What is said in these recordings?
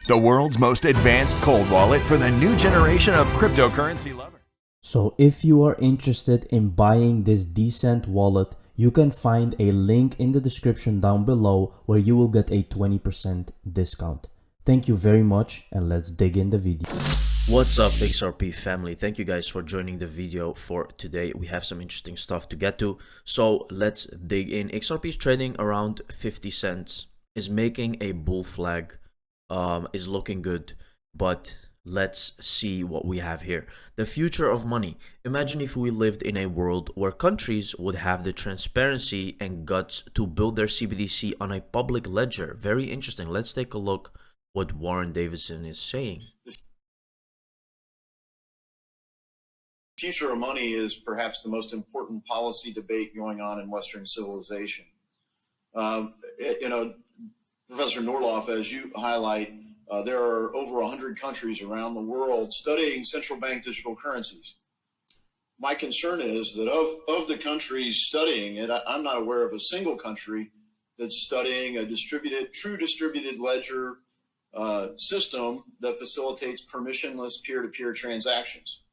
the world's most advanced cold wallet for the new generation of cryptocurrency lovers. So if you are interested in buying this decent wallet, you can find a link in the description down below where you will get a 20% discount. Thank you very much, and let's dig in the video. What's up, XRP family? Thank you guys for joining the video for today. We have some interesting stuff to get to, so let's dig in. XRP is trading around 50 cents, is making a bull flag, is looking good, but let's see what we have here. The future of money. Imagine if we lived in a world where countries would have the transparency and guts to build their CBDC on a public ledger. Very interesting. Let's take a look what Warren Davidson is saying. The future of money is perhaps the most important policy debate going on in Western civilization. Professor Norloff, as you highlight, there are over 100 countries around the world studying central bank digital currencies. My concern is that of the countries studying it, I'm not aware of a single country that's studying a true distributed ledger system that facilitates permissionless peer-to-peer transactions.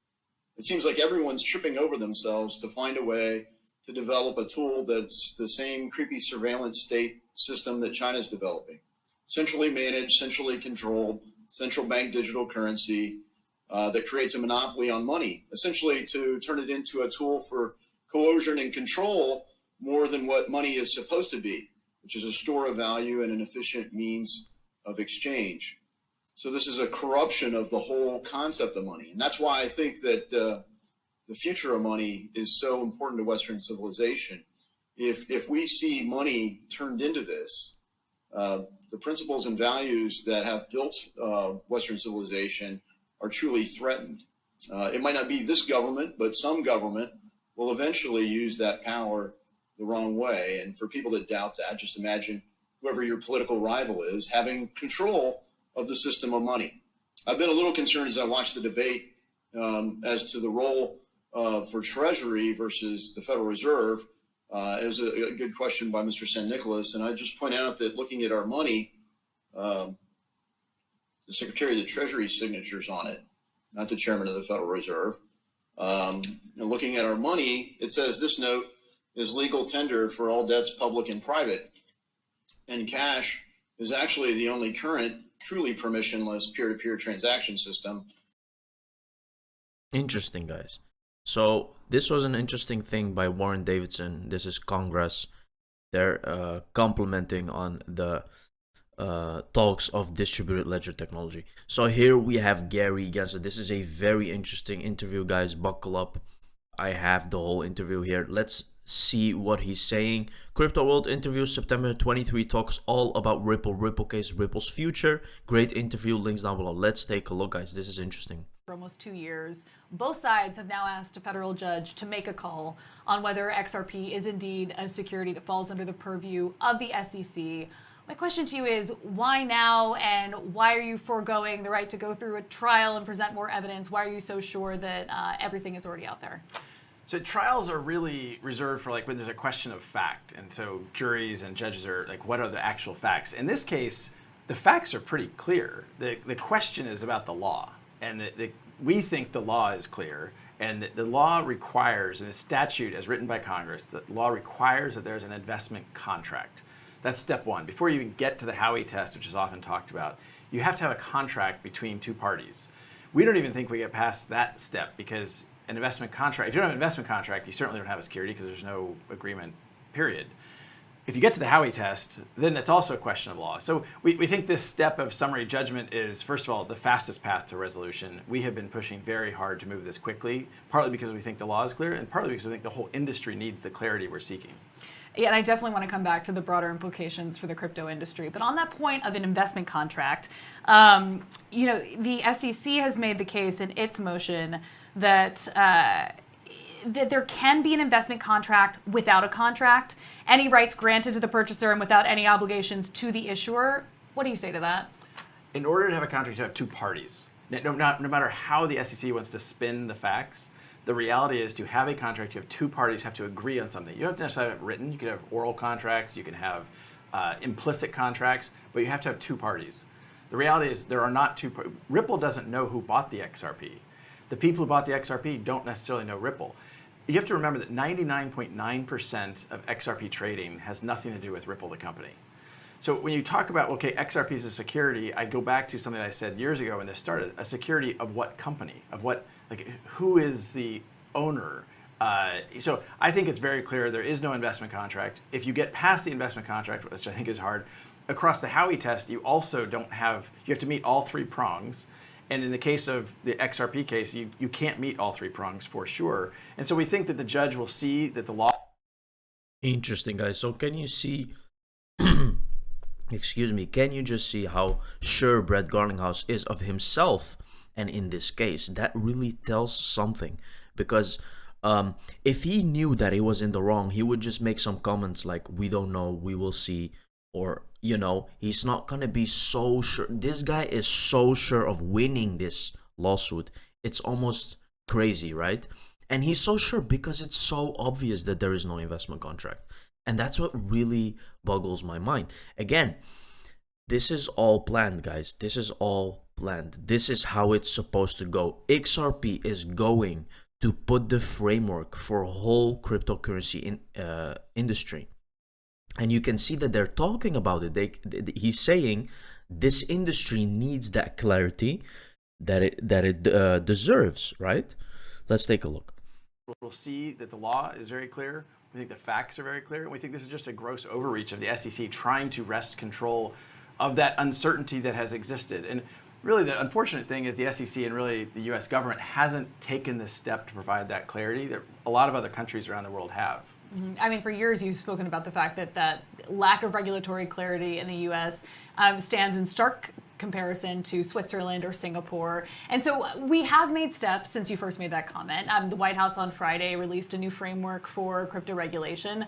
It seems like everyone's tripping over themselves to find a way to develop a tool that's the same creepy surveillance state system that China's developing. Centrally managed, centrally controlled, central bank digital currency that creates a monopoly on money, essentially to turn it into a tool for coercion and control more than what money is supposed to be, which is a store of value and an efficient means of exchange. So this is a corruption of the whole concept of money. And that's why I think that the future of money is so important to Western civilization. If we see money turned into this, the principles and values that have built Western civilization are truly threatened. It might not be this government, but some government will eventually use that power the wrong way. And for people that doubt that, just imagine whoever your political rival is having control of the system of money. I've been a little concerned as I watched the debate as to the role for Treasury versus the Federal Reserve. It was a good question by Mr. San Nicolas, and I just point out that looking at our money, the Secretary of the Treasury's signatures on it, not the Chairman of the Federal Reserve. Looking at our money, it says this note is legal tender for all debts public and private, and cash is actually the only current truly permissionless peer-to-peer transaction system. Interesting, guys. So this was an interesting thing by Warren Davidson. This is Congress. They're complimenting on the talks of distributed ledger technology. So here we have Gary Gensler. This is a very interesting interview, guys. Buckle up. I have the whole interview here. Let's see what he's saying. Crypto World interview September 23 talks all about Ripple, Ripple case, Ripple's future. Great interview, links down below. Let's take a look, guys. This is interesting. For almost 2 years, both sides have now asked a federal judge to make a call on whether XRP is indeed a security that falls under the purview of the SEC. My question to you is, why now, and why are you foregoing the right to go through a trial and present more evidence? Why are you so sure that everything is already out there? So trials are really reserved for like when there's a question of fact, and so juries and judges are like, what are the actual facts? In this case, the facts are pretty clear. The question is about the law, and we think the law is clear, and the law requires, and the statute as written by Congress, the law requires that there's an investment contract. That's step one. Before you even get to the Howey test, which is often talked about, you have to have a contract between two parties. We don't even think we get past that step because an investment contract, if you don't have an investment contract, you certainly don't have a security because there's no agreement, period. If you get to the Howey test, then it's also a question of law. So we think this step of summary judgment is, first of all, the fastest path to resolution. We have been pushing very hard to move this quickly, partly because we think the law is clear, and partly because we think the whole industry needs the clarity we're seeking. Yeah, and I definitely want to come back to the broader implications for the crypto industry. But on that point of an investment contract, the SEC has made the case in its motion that that there can be an investment contract without a contract, any rights granted to the purchaser and without any obligations to the issuer. What do you say to that? In order to have a contract, you have two parties. No matter how the SEC wants to spin the facts, the reality is to have a contract, you have two parties have to agree on something. You don't necessarily have it written. You can have oral contracts, you can have implicit contracts, but you have to have two parties. The reality is there are not two. Ripple doesn't know who bought the XRP. The people who bought the XRP don't necessarily know Ripple. You have to remember that 99.9% of XRP trading has nothing to do with Ripple, the company. So when you talk about, okay, XRP is a security, I go back to something I said years ago when this started. A security of what company? Of what, like, who is the owner? So I think it's very clear there is no investment contract. If you get past the investment contract, which I think is hard, across the Howey test, you also don't have, you have to meet all three prongs. And in the case of the XRP case, you can't meet all three prongs for sure. And so we think that the judge will see that the law. Interesting, guys. So can you see, excuse me, can you just see how sure Brett Garlinghouse is of himself? And in this case, that really tells something, because if he knew that he was in the wrong, he would just make some comments like, we don't know, we will see. Or, you know, he's not going to be so sure. This guy is so sure of winning this lawsuit. It's almost crazy, right? And he's so sure because it's so obvious that there is no investment contract. And that's what really boggles my mind. Again, this is all planned, guys. This is all planned. This is how it's supposed to go. XRP is going to put the framework for whole cryptocurrency industry. And you can see that they're talking about it. He's saying this industry needs that clarity that it deserves, right? Let's take a look. We'll see that the law is very clear. We think the facts are very clear. And we think this is just a gross overreach of the SEC trying to wrest control of that uncertainty that has existed. And really the unfortunate thing is the SEC and really the US government hasn't taken this step to provide that clarity that a lot of other countries around the world have. I mean, for years you've spoken about the fact that lack of regulatory clarity in the U.S. Stands in stark comparison to Switzerland or Singapore. And so we have made steps since you first made that comment. The White House on Friday released a new framework for crypto regulation.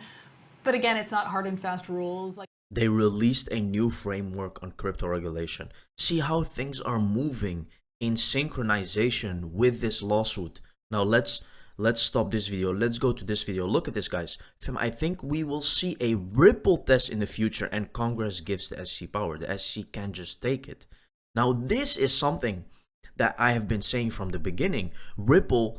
But again, it's not hard and fast rules. They released a new framework on crypto regulation. See how things are moving in synchronization with this lawsuit. Now let's stop this video. Let's go to this video. Look at this, guys. I think we will see a Ripple test in the future, and Congress gives the SEC power. The SEC can't just take it. Now, this is something that I have been saying from the beginning. Ripple,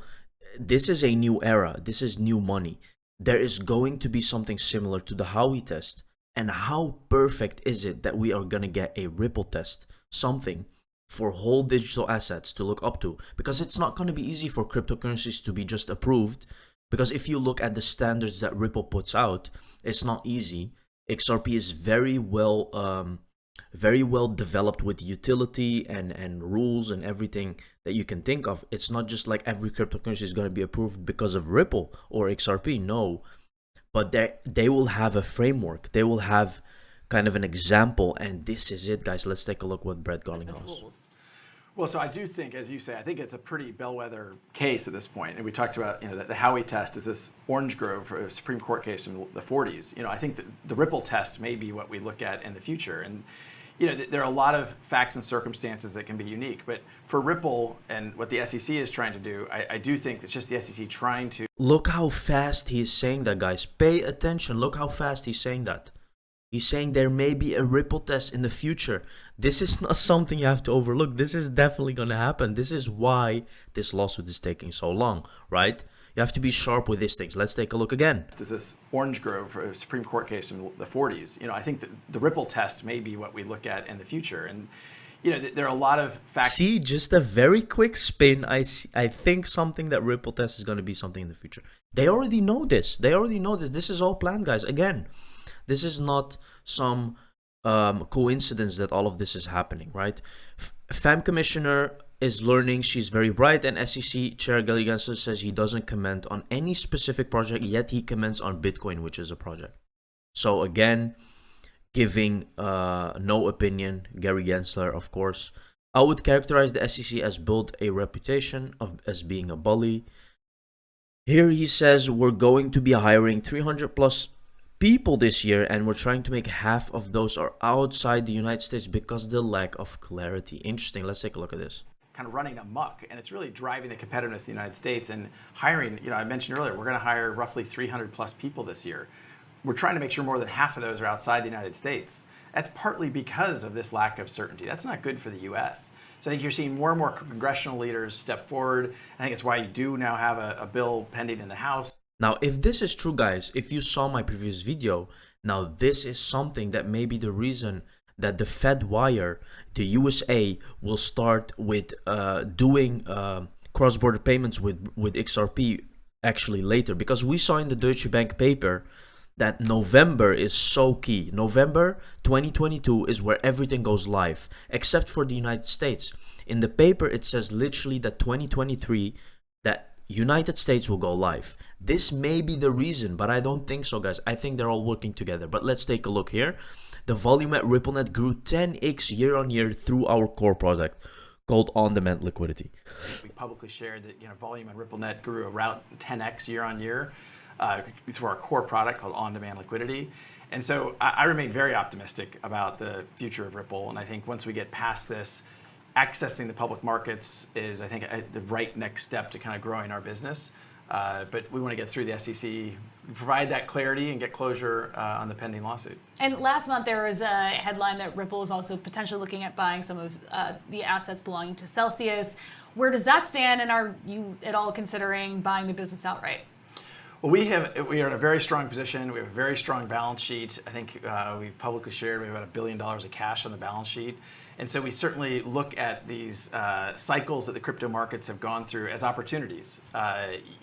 this is a new era. This is new money. There is going to be something similar to the Howey test. And how perfect is it that we are going to get a Ripple test? Something for whole digital assets to look up to, because it's not going to be easy for cryptocurrencies to be just approved, because if you look at the standards that Ripple puts out, it's not easy. XRP is very well developed with utility and rules and everything that you can think of. It's not just like every cryptocurrency is going to be approved because of Ripple or XRP. No, but they will have a framework. They will have kind of an example, and this is it, guys. Let's take a look what Brett Garlinghouse. Well, so I do think, as you say, I think it's a pretty bellwether case at this point. And we talked about, you know, the Howey test is this Orange Grove Supreme Court case from the 40s. You know, I think that the Ripple test may be what we look at in the future. And, you know, there are a lot of facts and circumstances that can be unique. But for Ripple and what the SEC is trying to do, I do think it's just the SEC trying to. Look how fast he's saying that, guys. Pay attention. Look how fast he's saying that. He's saying there may be a Ripple test in the future. This is not something you have to overlook. This is definitely going to happen. This is why this lawsuit is taking so long, right? You have to be sharp with these things. Let's take a look again. Is this Orange Grove Supreme Court case from the 40s? You know, I think that the Ripple test may be what we look at in the future. And, you know, there are a lot of facts. See, just a very quick spin. I think something that Ripple test is going to be something in the future. They already know this. They already know this. This is all planned, guys. Again, this is not some coincidence that all of this is happening, right? FAM commissioner is learning. She's very bright. And SEC Chair Garlinghouse says he doesn't comment on any specific project, yet he comments on Bitcoin, which is a project. So again, giving no opinion. Gary Gensler, of course. I would characterize the SEC as built a reputation as being a bully. Here he says we're going to be hiring 300 plus people this year, and we're trying to make half of those are outside the United States because of the lack of clarity. Interesting. Let's take a look at this. Kind of running amok, and it's really driving the competitiveness of the United States and hiring. You know, I mentioned earlier, we're going to hire roughly 300 plus people this year. We're trying to make sure more than half of those are outside the United States. That's partly because of this lack of certainty. That's not good for the U.S. So I think you're seeing more and more congressional leaders step forward. I think it's why you do now have a bill pending in the House. Now, if this is true, guys, if you saw my previous video, now this is something that may be the reason that the Fed wire, the USA, will start with doing cross-border payments with XRP actually later, because we saw in the Deutsche Bank paper that November is so key. November 2022 is where everything goes live, except for the United States. In the paper, it says literally that 2023, that United States will go live. This may be the reason, but I don't think so, guys. I think they're all working together. But let's take a look here. The volume at RippleNet grew 10x year on year through our core product called on-demand liquidity. We publicly shared that volume at RippleNet grew around 10x year on year through our core product called on-demand liquidity. And so I remain very optimistic about the future of Ripple. And I think once we get past this, accessing the public markets is, I think, the right next step to kind of growing our business. But we want to get through the SEC, provide that clarity, and get closure on the pending lawsuit. And last month there was a headline that Ripple is also potentially looking at buying some of the assets belonging to Celsius. Where does that stand, and are you at all considering buying the business outright? Well, we are in a very strong position. We have a very strong balance sheet. I think we've publicly shared we have about $1 billion of cash on the balance sheet. And so we certainly look at these cycles that the crypto markets have gone through as opportunities.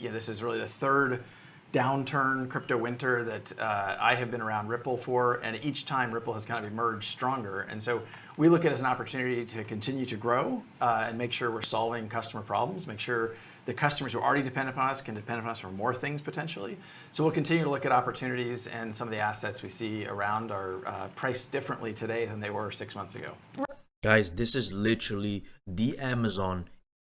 This is really the third downturn crypto winter that I have been around Ripple for, and each time Ripple has kind of emerged stronger. And so we look at it as an opportunity to continue to grow and make sure we're solving customer problems, make sure the customers who are already dependent upon us can depend upon us for more things potentially. So we'll continue to look at opportunities, and some of the assets we see around are priced differently today than they were 6 months ago. Guys, this is literally the Amazon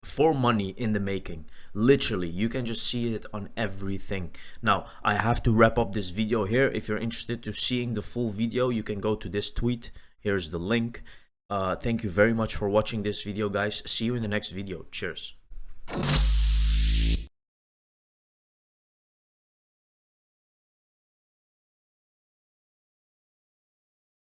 for money in the making. Literally, you can just see it on everything. Now, I have to wrap up this video here. If you're interested to seeing the full video, you can go to this tweet. Here's the link. Thank you very much for watching this video, guys. See you in the next video. Cheers.